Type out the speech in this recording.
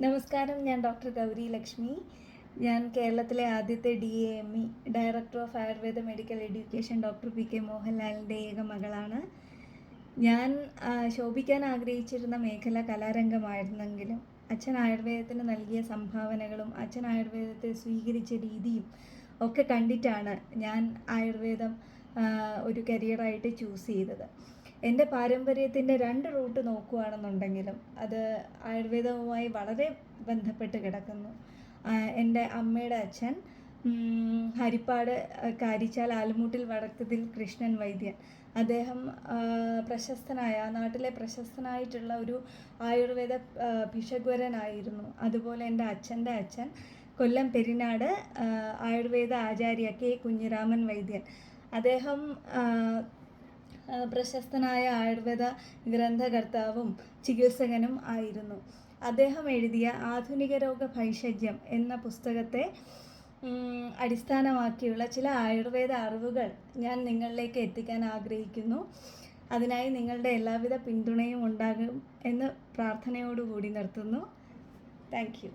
നമസ്കാരം, ഞാൻ ഡോക്ടർ ഗൗരി ലക്ഷ്മി. ഞാൻ കേരളത്തിലെ ആദ്യത്തെ DAME director of Ayurveda medical education doctor PK മോഹൻലാലിൻ്റെ ഏക മകളാണ്. ഞാൻ ശോഭിക്കാൻ ആഗ്രഹിച്ചിരുന്ന മേഖല കലാരംഗമായിരുന്നെങ്കിലും അച്ഛൻ ആയുർവേദത്തിന് നൽകിയ സംഭാവനകളും അച്ഛൻ ആയുർവേദത്തെ സ്വീകരിച്ച രീതിയും ഒക്കെ കണ്ടിട്ടാണ് ഞാൻ ആയുർവേദം ഒരു കരിയറായിട്ട് ചൂസ് ചെയ്തത്. എൻ്റെ പാരമ്പര്യത്തിൻ്റെ 2 റൂട്ട് നോക്കുകയാണെന്നുണ്ടെങ്കിലും അത് ആയുർവേദവുമായി വളരെ ബന്ധപ്പെട്ട് കിടക്കുന്നു. എൻ്റെ അമ്മയുടെ അച്ഛൻ ഹരിപ്പാട് കാരിച്ചാൽ ആലുമൂട്ടിൽ വടക്കത്തിൽ കൃഷ്ണൻ വൈദ്യൻ. അദ്ദേഹം നാട്ടിലെ പ്രശസ്തനായിട്ടുള്ള ഒരു ആയുർവേദ ഭിഷഗ്വരനായിരുന്നു. അതുപോലെ എൻ്റെ അച്ഛൻ്റെ അച്ഛൻ കൊല്ലം പെരിനാട് ആയുർവേദ ആചാര്യ K കുഞ്ഞിരാമൻ വൈദ്യൻ. അദ്ദേഹം പ്രശസ്തനായ ആയുർവേദ ഗ്രന്ഥകർത്താവും ചികിത്സകനും ആയിരുന്നു. അദ്ദേഹം എഴുതിയ ആധുനിക രോഗ ഭൈഷജ്യം എന്ന പുസ്തകത്തെ അടിസ്ഥാനമാക്കിയുള്ള ചില ആയുർവേദ അറിവുകൾ ഞാൻ നിങ്ങളിലേക്ക് എത്തിക്കാൻ ആഗ്രഹിക്കുന്നു. അതിനായി നിങ്ങളുടെ എല്ലാവിധ പിന്തുണയും ഉണ്ടാകും എന്ന് പ്രാർത്ഥനയോടുകൂടി നിർത്തുന്നു. Thank you.